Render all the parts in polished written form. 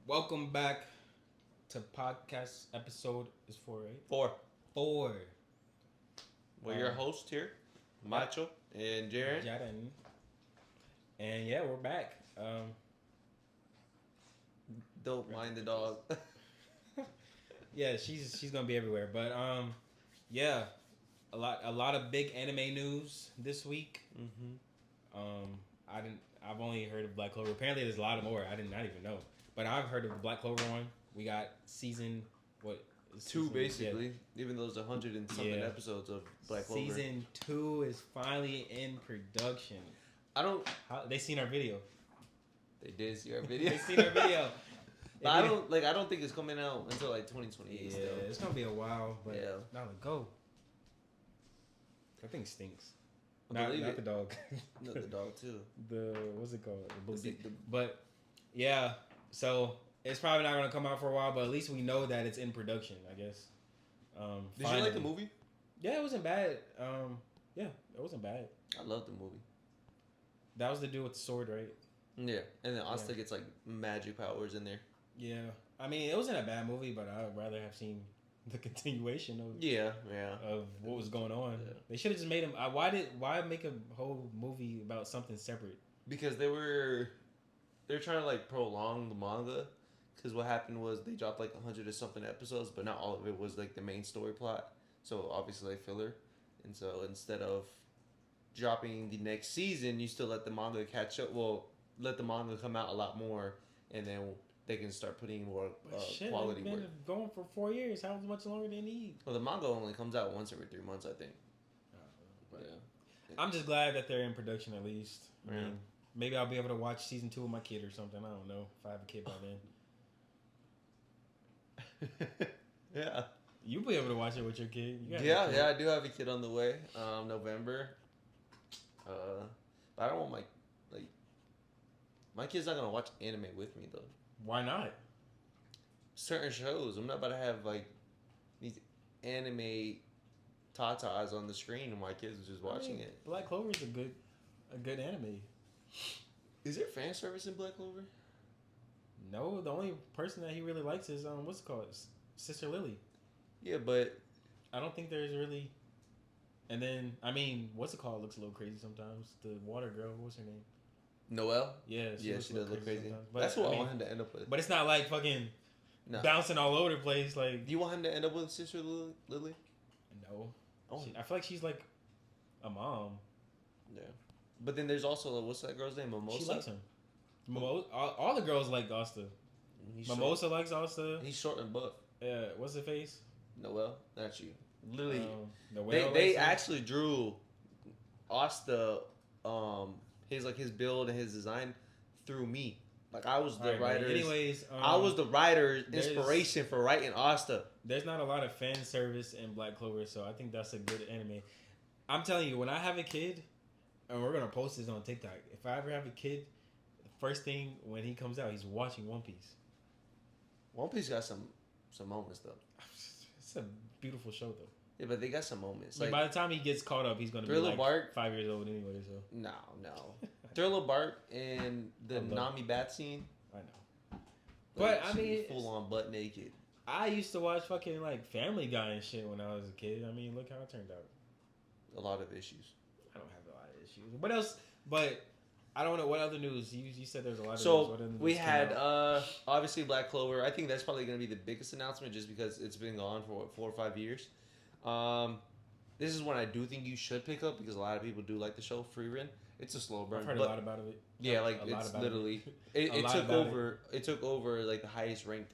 Welcome back to podcast episode is 4, right? 4. 4. We're your host here, Macho and Jaren. Jaren. And yeah, we're back. Don't mind the dog. Yeah, she's gonna be everywhere. But yeah, a lot of big anime news this week. I've only heard of Black Clover. Apparently, there's a lot more. I did not even know. But I've heard of the Black Clover one. We got season 2 basically. Yeah. Even though there's 100 and something episodes of Black Clover. Season 2 is finally in production. They seen our video. They did see our video. They seen our video. But I don't think it's coming out until like 2028. Yeah, still. It's gonna be a while. But yeah. Now go. That thing stinks. Not the dog. No, the dog too. What's it called? But yeah, so it's probably not gonna come out for a while, but at least we know that it's in production, I guess. Did you like the movie? Yeah, it wasn't bad. Yeah, it wasn't bad. I loved the movie. That was the dude with the sword, right? Yeah, and then Asta gets like magic powers in there. Yeah, I mean, it wasn't a bad movie, but I'd rather have seen the continuation of of what was going on. Yeah. They should have just made him. Why make a whole movie about something separate? Because they're trying to like prolong the manga. Because what happened was they dropped like 100 or something episodes, but not all of it was like the main story plot. So obviously like filler, and so instead of dropping the next season, you still let the manga catch up. Well, let the manga come out a lot more, and then they can start putting more quality work. Been going for 4 years. How much longer do they need? Well, the manga only comes out once every 3 months, I think. But yeah. I'm just glad that they're in production at least. I mean, maybe I'll be able to watch season 2 with my kid or something. I don't know if I have a kid by then. Yeah. You'll be able to watch it with your kid. I do have a kid on the way. November. But I don't want my kid's not gonna watch anime with me though. Why not? Certain shows. I'm not about to have like these anime tatas on the screen and my kids are just watching it. Black Clover is a good anime. Is there fan service in Black Clover? No, the only person that he really likes is what's it called? Sister Lily. Yeah, but I don't think there's really. And then what's it called? Looks a little crazy sometimes. The water girl, what's her name? Noelle? Yeah, she does look crazy. But, that's what I want him to end up with. But it's not like fucking bouncing all over the place. Like, do you want him to end up with Sister Lily? No. Oh. I feel like she's like a mom. Yeah. But then there's also, what's that girl's name? Mimosa? She likes him. All the girls like Asta. Mimosa likes Asta. He's short and buff. Yeah, what's her face? Noelle, not you. Literally, Noelle they actually drew Asta, his build and his design through me. Like I was the writer. Anyways, I was the writer inspiration for writing Asta. There's not a lot of fan service in Black Clover, so I think that's a good anime. I'm telling you, when I have a kid, and we're gonna post this on TikTok. If I ever have a kid, the first thing when he comes out, he's watching One Piece. One Piece got some moments though. It's a beautiful show though. Yeah, but they got some moments. Like, by the time he gets caught up, he's gonna be like Bark, 5 years old anyway. So no. Thriller Bark and the Nami Bat scene. I know, but I mean, full on butt naked. I used to watch fucking like Family Guy and shit when I was a kid. I mean, look how it turned out. A lot of issues. I don't have a lot of issues. What else? But I don't know what other news. You said there's a lot of news. So we had obviously Black Clover. I think that's probably going to be the biggest announcement just because it's been gone for 4 or 5 years. This is one I do think you should pick up because a lot of people do like the show Free Run. It's a slow burn. I've heard a lot about it. Yeah, like it's literally it took over. It took over like the highest ranked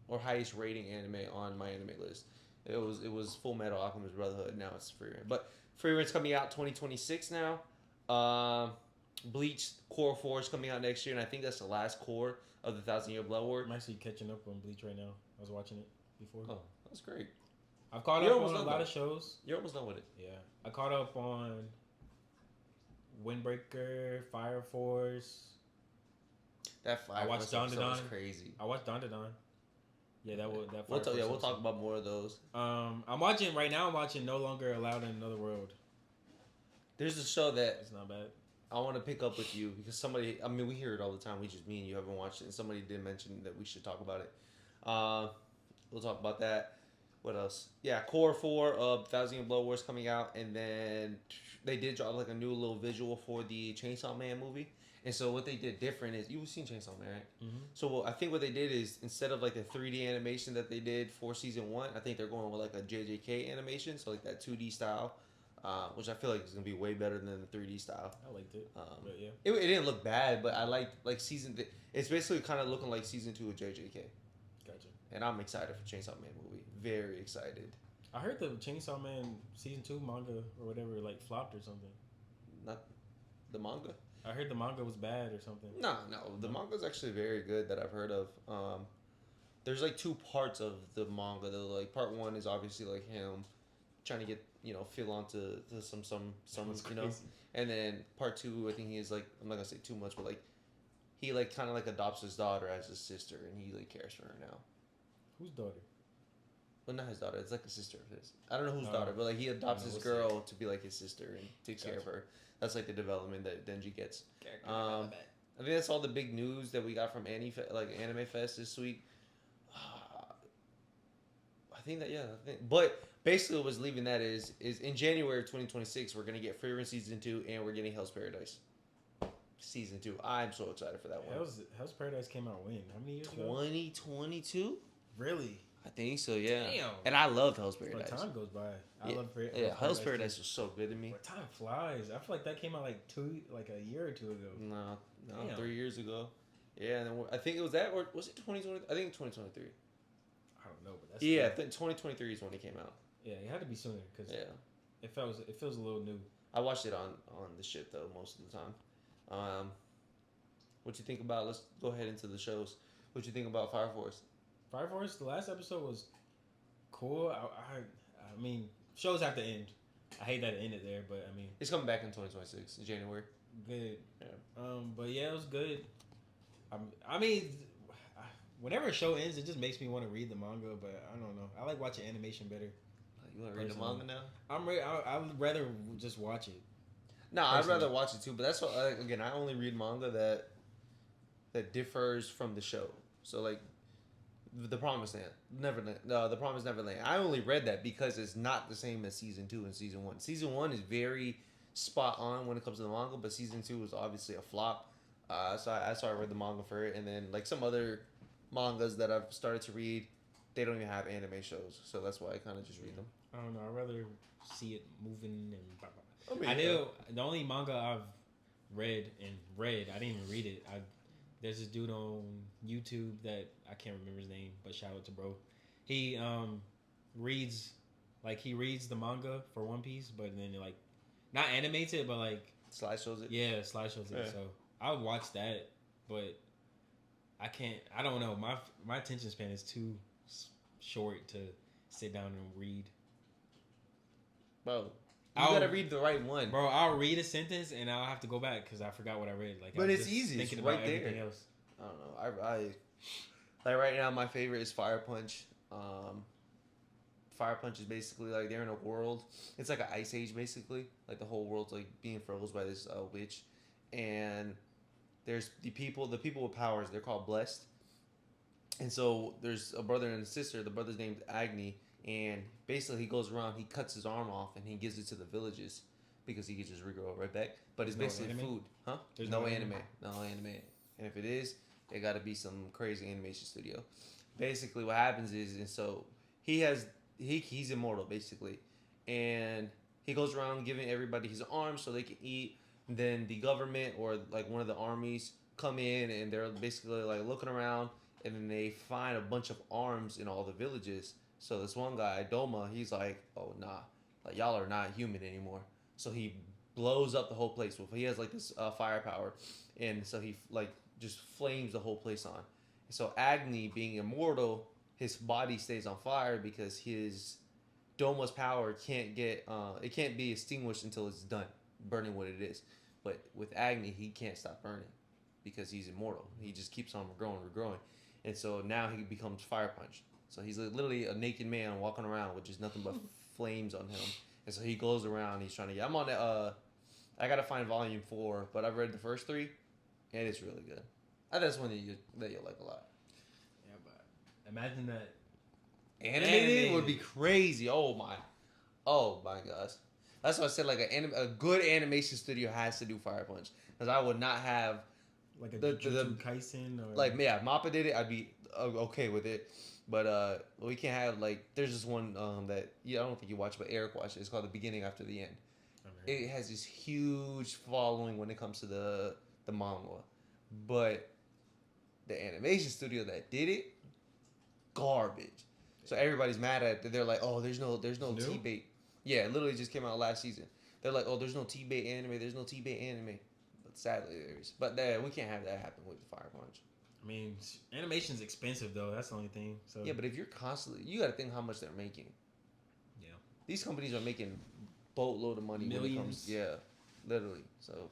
or highest rating anime on my anime list. It was Full Metal Alchemist Brotherhood. Now it's Free Run, but Free Run's coming out 2026 now. Bleach Core 4 is coming out next year, and I think that's the last core of the 1,000-Year Blood War. I'm actually catching up on Bleach right now. I was watching it before. Oh, that's great. I've caught up on a lot of shows. You're almost done with it. Yeah. I caught up on Windbreaker, Fire Force. That Fire Force episode was crazy. I watched Don. Yeah, we'll talk about more of those. I'm watching No Longer Allowed in Another World. There's a show that it's not bad. I want to pick up with you because somebody. I mean, we hear it all the time. Me and you haven't watched it, and somebody did mention that we should talk about it. We'll talk about that. What else? Yeah, Core 4 of Thousand Year Blood Wars coming out, and then they did drop like a new little visual for the Chainsaw Man movie. And so what they did different is you've seen Chainsaw Man, right? Mm-hmm. So I think what they did is instead of like the 3D animation that they did for season 1, I think they're going with like a JJK animation, so like that 2D style, which I feel like is gonna be way better than the 3D style. I liked it, but yeah, it didn't look bad, but I liked like it's basically kind of looking like season 2 of JJK. gotcha. And I'm excited for Chainsaw Man movie. Very excited. I heard the Chainsaw Man season 2 manga or whatever like flopped or something. Not the manga. I heard the manga was bad or something. No. The manga's actually very good that I've heard of. There's like 2 parts of the manga. Like part 1 is obviously like him trying to get feel onto some Crazy. and then part 2 I think he is like I'm not gonna say too much, but like he like kind of like adopts his daughter as his sister and he like cares for her now. Whose daughter? Well, not his daughter. It's like a sister of his. I don't know whose daughter, but like he adopts his we'll girl to be like his sister and takes care of her. That's like the development that Denji gets. I think that's all the big news that we got from Anime Fest this week. I think that but basically what was leaving that is in January of 2026 we're gonna get Free Run season 2 and we're getting Hell's Paradise season 2. I'm so excited for that one. Hell's Paradise came out when? How many years ago? 2022. Really? I think so, yeah. Damn. And I love Hell's Paradise. But time goes by. Hell's Paradise was so good to me. But time flies. I feel like that came out like a year or 2 ago. No, Damn. 3 years ago. Yeah, and then I think it was that, or was it 2020? I think 2023. I don't know, but that's I think 2023 is when it came out. Yeah, it had to be sooner because Yeah, it feels a little new. I watched it on the ship though most of the time. What you think about? Let's go ahead into the shows. What you think about Fire Force? Fire Force, the last episode was cool. I mean, shows have to end. I hate that it ended there, but I mean, It's coming back in 2026 in January. good. Yeah. But yeah, it was good. I mean, whenever a show ends, it just makes me want to read the manga. But I don't know. I like watching animation better. You want to read the manga now? I would rather just watch it. No, I'd rather watch it too. But that's what again. I only read manga that differs from the show. So like. The Promised Land, Neverland. The Promised Neverland. I only read that because it's not the same as season 2 and season 1. Season 1 is very spot on when it comes to the manga, but season 2 was obviously a flop. So I read the manga for it, and then like some other mangas that I've started to read, they don't even have anime shows, so that's why I kind of just read them. I don't know. I'd rather see it moving and. Blah, blah. I mean, I knew the only manga I've read. I didn't even read it. There's this dude on YouTube that I can't remember his name, but shout out to bro. He reads the manga for One Piece, but then like not animates it, but like slideshows it. Yeah, slideshows it. Yeah. So I would watch that, but I can't. I don't know. My attention span is too short to sit down and read. Bro, you gotta read the right one. Bro, I'll read a sentence and I'll have to go back because I forgot what I read. Like, but I was it's just easy. Thinking It's about right there. everything else. I don't know. I like right now. My favorite is Fire Punch. Fire Punch is basically like they're in a world. It's like an ice age basically. Like the whole world's like being froze by this witch, and there's the people with powers. They're called blessed. And so there's a brother and a sister. The brother's named Agni, and basically he goes around. He cuts his arm off and he gives it to the villages because he could just regrow it right back. But it's basically food, huh? There's no no anime, anime. no anime. And if it is, it got to be some crazy animation studio. Basically, what happens is, and so he's immortal basically, and he goes around giving everybody his arms so they can eat. Then the government or like one of the armies come in and they're basically like looking around, and then they find a bunch of arms in all the villages. So this one guy, Doma, he's like, oh nah, like y'all are not human anymore. So he blows up the whole place. He has like this firepower, and so he like just flames the whole place on. And so Agni, being immortal, his body stays on fire because his Doma's power can't be extinguished until it's done burning what it is. But with Agni, he can't stop burning because he's immortal. He just keeps on regrowing. And so now he becomes Fire Punch. So he's literally a naked man walking around with just nothing but flames on him. And so he goes around. He's trying to. I'm on I gotta find volume 4, but I've read the first 3, and it's really good. I think that's one that you'll like a lot. Yeah, but imagine that. Animated would be crazy. Oh my gosh. That's why I said like a good animation studio has to do Fire Punch, because I would not have like a Jujutsu Kaisen or like Mappa did it. I'd be okay with it, but we can't have like there's this one that I don't think you watch, but Eric watched it. It's called The Beginning After the End. It has this huge following when it comes to the manga, but the animation studio that did it, garbage. So everybody's mad at it. They're like, oh, there's no T-bait. Yeah, it literally just came out last season. They're like, oh, there's no T-bait anime. There's no T-bait anime. But sadly, there is. But we can't have that happen with Fire Punch. I mean, animation's expensive though. That's the only thing. So yeah, but if you're constantly, you got to think how much they're making. Yeah, these companies are making boatload of money. Millions. When it comes, yeah, literally. So,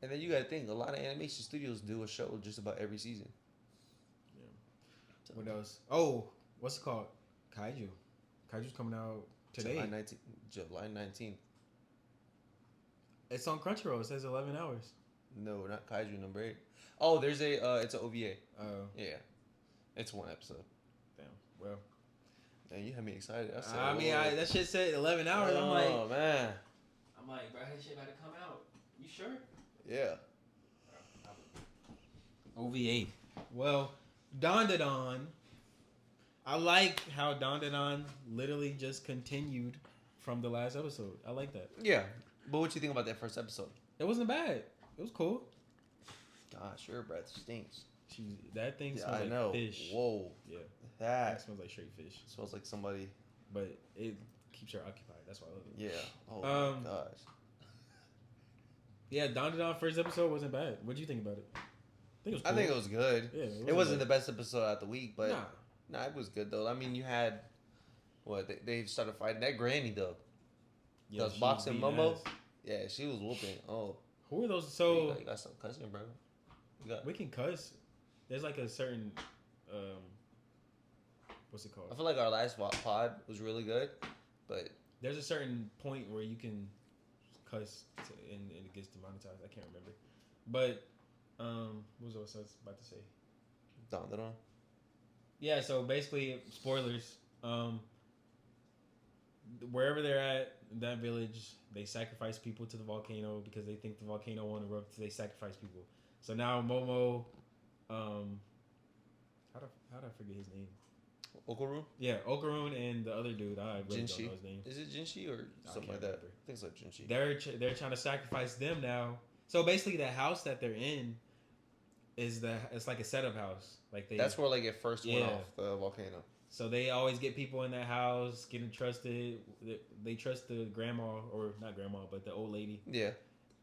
and then you got to think a lot of animation studios do a show just about every season. Yeah. So, what else? Oh, what's it called? Kaiju. Kaiju's coming out today. July 19th. It's on Crunchyroll. It says 11 hours. No, not Kaiju number 8. Oh, there's it's an OVA. Oh. Yeah. It's one episode. Damn. Well. Man, you had me excited. I mean, that shit said 11 hours. I'm like, oh, man. I'm like, bro, that shit about to come out. You sure? Yeah. OVA. Well, Dandadan. I like how Dandadan literally just continued from the last episode. I like that. Yeah. But what you think about that first episode? It wasn't bad. It was cool. Gosh, your breath stinks. That thing smells like fish. Whoa. Yeah. That smells like straight fish. Smells like somebody. But it keeps her occupied. That's why I love it. Yeah. Oh my gosh. Yeah, Dandadan first episode wasn't bad. What do you think about it? I think it was good. Yeah, it wasn't the best episode of the week, but nah, it was good though. I mean, you had they started fighting that granny though. Yeah, that was boxing Momo. Ass. Yeah, she was whooping. Oh, who are those? So you got some cussing, bro. We can cuss. There's like a certain what's it called? I feel like our last pod was really good, but there's a certain point where you can cuss and it gets demonetized. I can't remember, but what was I was about to say? Dandadan. Yeah, so basically, spoilers. Wherever they're at, in that village, they sacrifice people to the volcano because they think the volcano won't erupt. So they sacrifice people. So now Momo, how do I forget his name? Okarun? Yeah, Okarun and the other dude. I really don't know his name. Is it Jinshi or something like that? Remember. I think it's like Jinshi. They're trying to sacrifice them now. So basically, the house that they're in it's like a setup house. Like that's where like it first went off the volcano. So they always get people in that house, getting trusted. They trust the grandma, or not grandma, but the old lady. Yeah.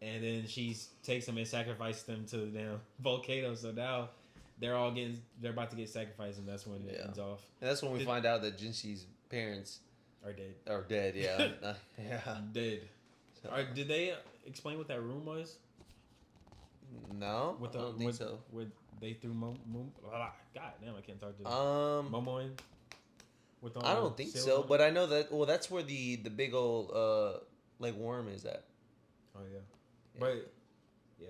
And then she takes them and sacrifices them to the damn volcano. So now they're about to get sacrificed, and that's when it ends off. And that's when we find out that Jinshi's parents are dead. Yeah. Yeah. Dead. Did they explain what that room was? No, I don't think so. Where they threw God damn, I can't talk to Momo in. I don't think so, but I know that. Well, that's where the big old like worm is at. Oh yeah. But yeah,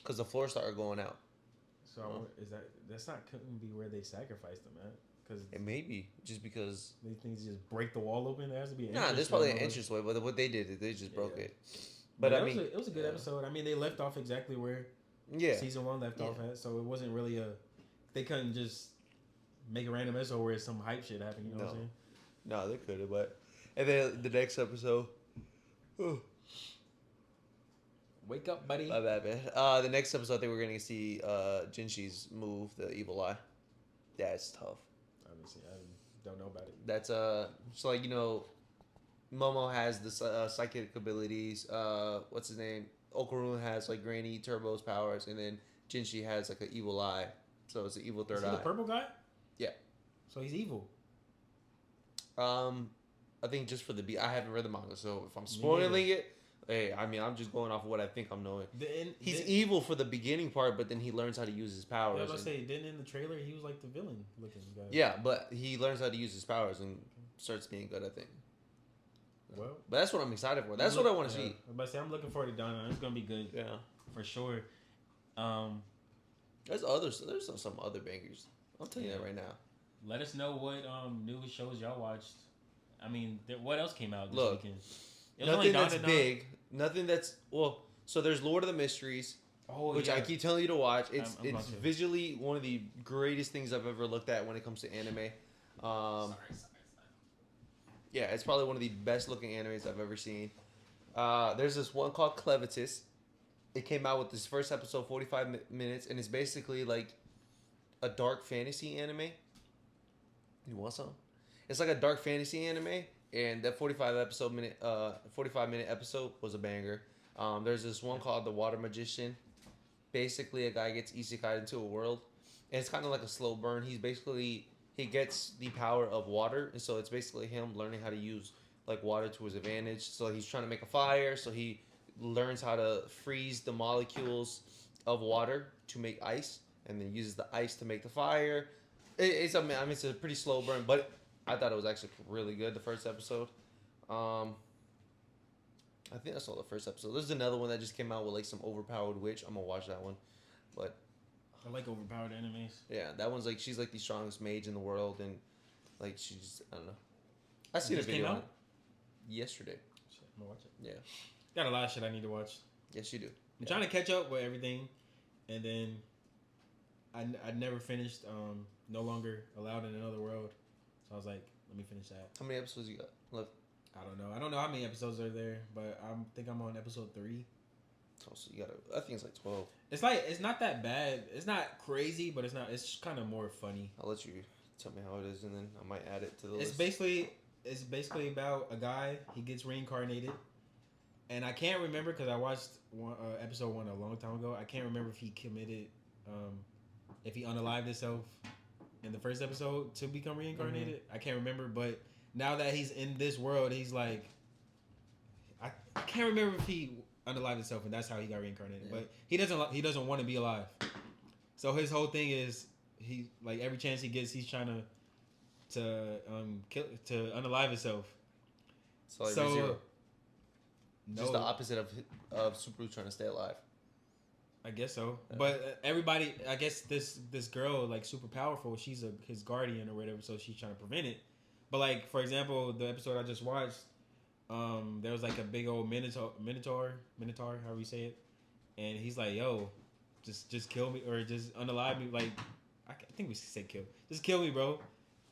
because the floor started going out. So that's not couldn't be where they sacrificed them at? Because it may be just because these things just break the wall open. There has to be an there's probably an entranceway, but what they did is they just broke it. But I mean, it was a good episode. I mean, they left off exactly where season 1 left off at, so it wasn't really they couldn't just make a random episode where some hype shit happened. You know what I'm saying? No, they could have. But and then the next episode. Wake up, buddy. My bad, man. The next episode, I think we're gonna see Jinshi's move, the evil eye. That's tough. Obviously, I don't know about it. That's so like Momo has the psychic abilities. What's his name? Okarun has like Granny Turbo's powers, and then Jinshi has like an evil eye. So it's an evil third eye. The purple guy? Yeah. So he's evil. I think just for the I haven't read the manga, so if I'm spoiling it, hey, I mean I'm just going off of what I think I'm knowing. He's evil for the beginning part, but then he learns how to use his powers. Yeah, I was gonna say, didn't in the trailer he was like the villain looking guy? Yeah, but he learns how to use his powers and starts being good, I think. Well, but that's what I'm excited for. That's what I want to see. I'm looking forward to Donna. It's gonna be good. Yeah, for sure. There's others. There's some other bangers. I'll tell you that right now. Let us know what new shows y'all watched. I mean, what else came out this weekend? Nothing that's big. Nothing that's So there's Lord of the Mysteries, which I keep telling you to watch. It's visually one of the greatest things I've ever looked at when it comes to anime. Sorry. Yeah, it's probably one of the best looking animes I've ever seen. There's this one called Clevitus. It came out with this first episode, 45 minutes, and it's basically like a dark fantasy anime. You want some? It's like a dark fantasy anime, and that 45-minute episode was a banger. There's this one called The Water Magician. Basically, a guy gets isekai into a world, and it's kind of like a slow burn. He gets the power of water, and so it's basically him learning how to use like water to his advantage. So he's trying to make a fire, so he learns how to freeze the molecules of water to make ice, and then uses the ice to make the fire. It's a pretty slow burn, but I thought it was actually really good. The first episode, I think I saw the first episode. There's another one that just came out with like some overpowered witch. I'm gonna watch that one, but I like overpowered animes. Yeah, that one's like she's like the strongest mage in the world, and like she's I don't know. I seen a video on it yesterday. Shit, I'm gonna watch it. Yeah, got a lot of shit I need to watch. Yes, you do. I'm trying to catch up with everything, and then I never finished. No Longer Allowed in Another World, so I was like, let me finish that. How many episodes you got left? I don't know. I don't know how many episodes are there, but I think I'm on episode 3. Oh, so you got I think it's like 12. It's not that bad. It's not crazy, but it's kind of more funny. I'll let you tell me how it is, and then I might add it to the list. It's basically about a guy. He gets reincarnated, and I can't remember because I watched episode 1 a long time ago. I can't remember if he committed, if he unalived himself in the first episode to become reincarnated. Mm-hmm. I can't remember, but now that he's in this world, he's like, I can't remember if he unalived himself and that's how he got reincarnated. Yeah. But he doesn't want to be alive. So his whole thing is he like every chance he gets, he's trying to unalive himself. So Re:Zero. Just the opposite of Subaru trying to stay alive. I guess so, yeah. But everybody, I guess this girl like super powerful. She's his guardian or whatever, so she's trying to prevent it. But like for example, the episode I just watched, there was like a big old minotaur, however you say it, and he's like, "Yo, just kill me or just unalive me." Like I think we said kill, just kill me, bro.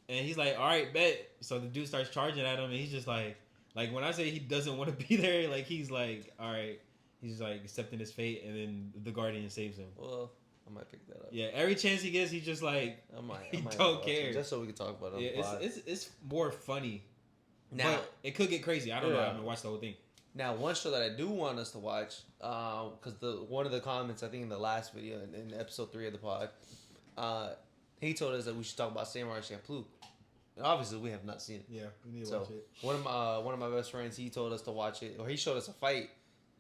And he's like, "All right, bet." So the dude starts charging at him, and he's just like when I say he doesn't want to be there, like he's like, "All right." He's like accepting his fate, and then the guardian saves him. Well, I might pick that up. Yeah, every chance he gets, he's just like, I might don't care. Just so we can talk about it. Yeah, it's more funny. Now but it could get crazy. I don't know. I haven't watched the whole thing. Now, one show that I do want us to watch, because one of the comments I think in the last video in episode 3 of the pod, he told us that we should talk about Samurai Champloo. And obviously, we have not seen it. Yeah, we need to watch it. One of my best friends, he told us to watch it, or he showed us a fight.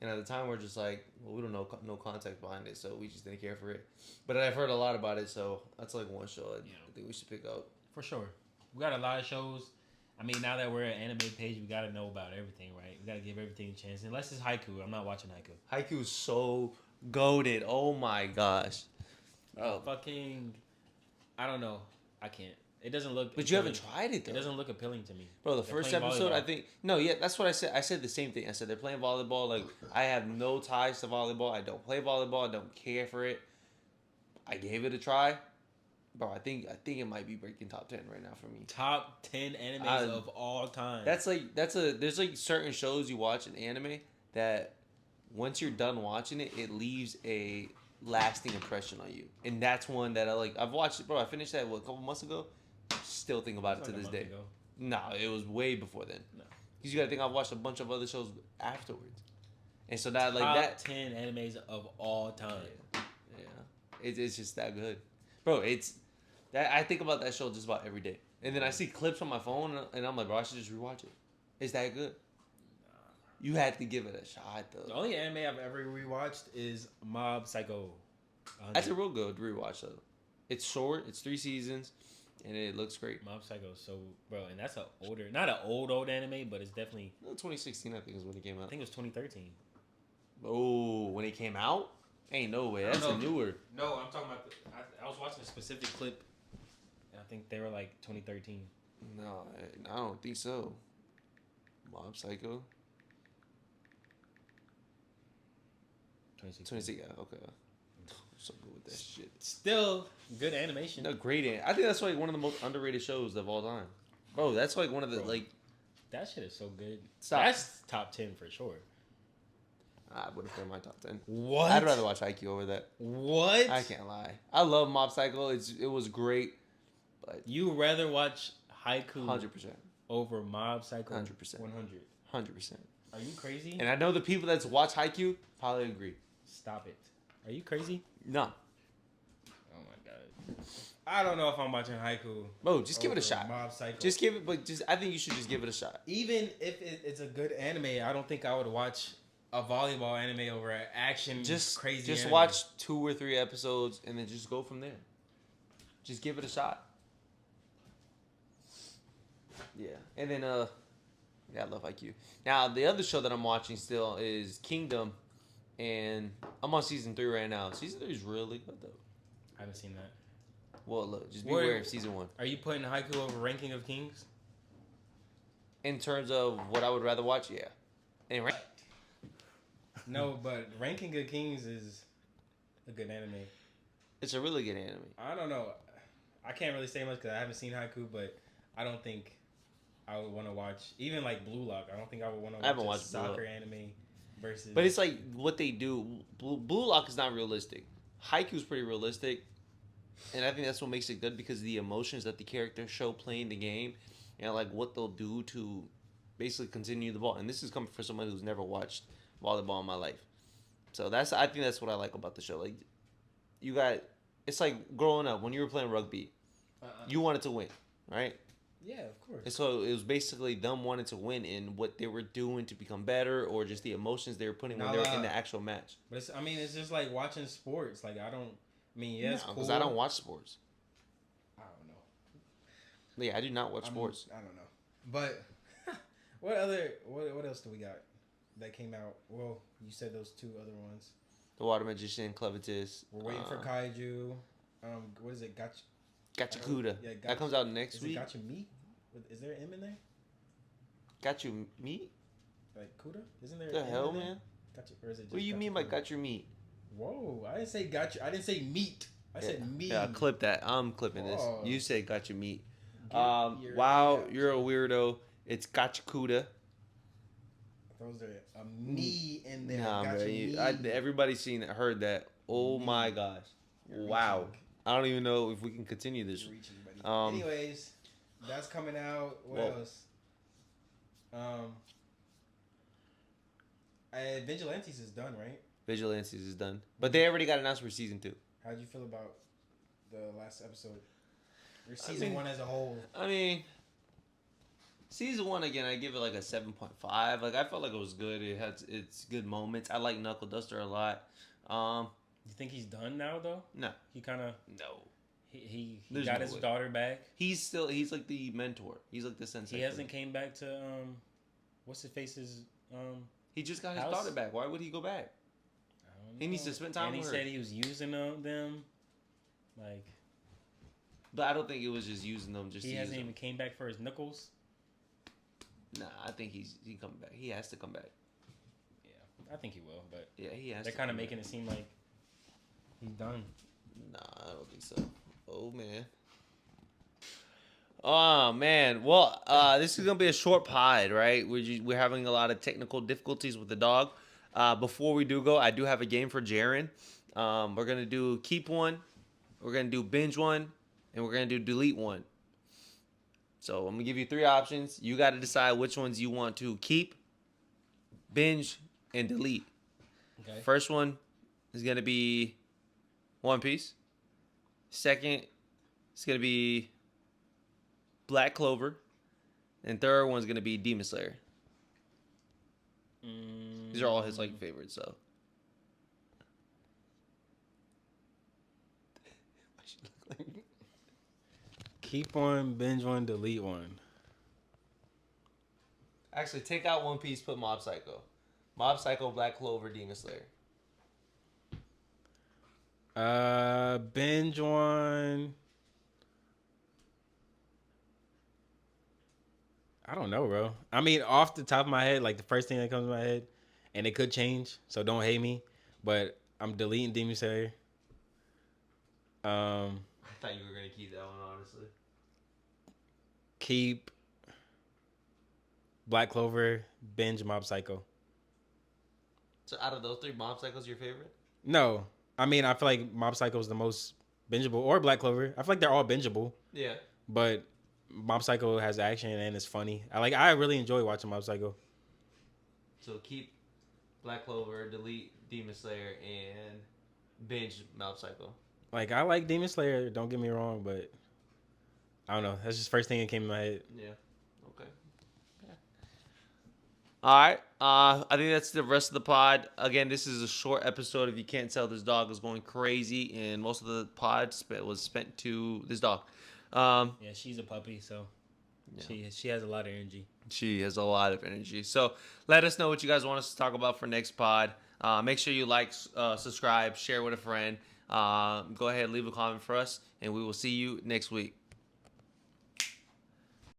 And at the time, we're just like, well, we don't know no context behind it, so we just didn't care for it. But I've heard a lot about it, so that's like one show I think we should pick up. For sure. We got a lot of shows. I mean, now that we're an anime page, we got to know about everything, right? We got to give everything a chance. Unless it's Haiku. I'm not watching Haiku. Haiku is so goated. Oh, my gosh. Fucking... I don't know. I can't. It doesn't look... But appealing. You haven't tried it, though. It doesn't look appealing to me. Bro, the first episode, volleyball. I think... No, yeah, that's what I said. I said the same thing. I said they're playing volleyball. Like, I have no ties to volleyball. I don't play volleyball. I don't care for it. I gave it a try. Bro, I think it might be breaking top 10 right now for me. Top 10 animes of all time. There's like certain shows you watch in anime that once you're done watching it, it leaves a lasting impression on you. And that's one that I've watched it, bro. I finished that a couple months ago. Still think about it to this day. No, it was way before then. No, because you gotta think I've watched a bunch of other shows afterwards, and so that top 10 animes of all time. Yeah. It's just that good, bro. It's that I think about that show just about every day, and then I see clips on my phone, and I'm like, bro, I should just rewatch it. It's that good. You had to give it a shot, though. The only anime I've ever rewatched is Mob Psycho 100. That's a real good rewatch, though. It's short. It's 3 seasons. and it looks great. Mob Psycho is so bro, and that's a older, not an old anime, but it's definitely. No, 2016 I think is when it came I out. think it was 2013. Oh, when it came out? Ain't no way. That's a newer. No, I'm talking about. I was watching a specific clip. And I think they were like 2013. No, I don't think so. Mob Psycho. 2016. 26. Yeah, okay. So good with that shit. Still good animation. No, great. I think that's like one of the most underrated shows of all time. Bro, that's like one of the Bro. like. That shit is so good. Stop. That's top 10 for sure. I would have put in my top 10. What? I'd rather watch Haikyuu over that. What? I can't lie. I love Mob Psycho. It was great, but You rather watch Haiku 100%, over Mob Psycho? 100%. 100. 100%. Are you crazy? And I know the people that's watch Haikyuu probably agree. Stop it. Are you crazy? No, Oh my god. I don't know if I'm watching Haiku. bro, just give it a over shot. Mob Psycho. Just give it, but I think you should just give it a shot. Even if it's a good anime, I don't think I would watch a volleyball anime over an action crazy. Just anime. watch 2 or 3 episodes and then just go from there. Just give it a shot. Yeah, and then yeah, I love Haikyuu. Now the other show that I'm watching still is Kingdom, and I'm on season 3 right now. Season 3 is really good though. I haven't seen that. Well, look, just be aware of season 1. Are you putting Haiku over Ranking of Kings? In terms of what I would rather watch, yeah. Anyway, No, but Ranking of Kings is a good anime. it's a really good anime. I don't know. I can't really say much because I haven't seen Haiku, but I don't think I would want to watch even like Blue Lock. I don't think I would want to watch I haven't a watched Blue soccer anime versus. But it's like what they do. Blue Lock is not realistic. Haikyuu's pretty realistic, and I think that's what makes it good because of the emotions that the characters show playing the game, and like what they'll do to basically continue the ball. And this is coming from someone who's never watched volleyball in my life, so I think that's what I like about the show. Like, it's like growing up when you were playing rugby, you wanted to win, right? Yeah, of course. And so it was basically them wanting to win in what they were doing to become better, or just the emotions they were putting when they were in the actual match. But it's just like watching sports. Like I don't. I mean, yeah, it's cool. Because I don't watch sports. I don't know. Yeah, I do not watch sports. I don't know. But what else do we got that came out? Well, you said those 2 other ones. The Water Magician, Clevitis. We're waiting for Kaiju. What is it? Gachakuda. Yeah, that comes out next week. Is it Gacha Meat? Is there an M in there? Got your meat? Like Kuda? Isn't there? The an M hell, in there? man? Gotcha, or is it just What do you mean by got your meat? Whoa! I didn't say gotcha. I didn't say meat. I said meat. Yeah, clip that. I'm clipping this. Whoa. You said got your meat. Wow, You're a weirdo. It's Gachakuda. Those are a me in there. Nah, Gotcha man. me. Everybody's seen it, heard that. Oh my gosh. You're Wow. reaching. I don't even know if we can continue this. You're reaching, buddy. Anyways, that's coming out. What else? Vigilantes is done, right? Vigilantes is done. But they already got announced for season 2. How'd you feel about the last episode? Or season 1 as a whole? I mean, season 1, again, I give it like a 7.5. Like, I felt like it was good. It had its good moments. I like Knuckle Duster a lot. You think he's done now, though? No. He kind of... No. He There's got no his way. daughter back. He's like the mentor. He's like the sensei. He hasn't came back to, what's his face's, He just got his house? daughter back. Why would he go back? I don't He needs know. to spend time and with her. he said he was using them. Like... But I don't think it was just using them just He to hasn't use even came back for his knuckles. them. Nah, I think he coming back. He has to come back. Yeah, I think he will, but Yeah, he has they're to. kind of come making it seem like he's done. back. Nah, I don't think so. Oh, man. Oh, man. Well, this is going to be a short pod, right? We're having a lot of technical difficulties with the dog. Before we do go, I do have a game for Jaren. We're going to do keep one. We're going to do binge one. And we're going to do delete one. So I'm going to give you 3 options. You got to decide which ones you want to keep, binge, and delete. Okay. First one is going to be One Piece. Second, it's going to be Black Clover. And third one's going to be Demon Slayer. These are all his like favorites, so. Keep one, binge one, delete one. Actually, take out One Piece, put Mob Psycho. Mob Psycho, Black Clover, Demon Slayer. Binge one. I don't know, bro. I mean, off the top of my head, like the first thing that comes to my head, and it could change, so don't hate me. But I'm deleting Demon Slayer. I thought you were gonna keep that one, honestly. Keep Black Clover, binge Mob Psycho. So out of those three, Mob Psycho's your favorite? No, I mean I feel like Mob Psycho is the most bingeable, or Black Clover. I feel like they're all bingeable, Yeah. but Mob Psycho has action and it's funny. I really enjoy watching Mob Psycho. So keep Black Clover, delete Demon Slayer, and binge Mob Psycho. Like I like Demon Slayer, don't get me wrong, but I don't know. That's just the first thing that came to my head. Yeah. Okay. Yeah. All right. I think that's the rest of the pod. Again, this is a short episode. If you can't tell, this dog is going crazy, and most of the pod was spent to this dog. Yeah, she's a puppy, so yeah. she has a lot of energy. She has a lot of energy. So let us know what you guys want us to talk about for next pod. Make sure you like, subscribe, share with a friend. Go ahead, leave a comment for us, and we will see you next week.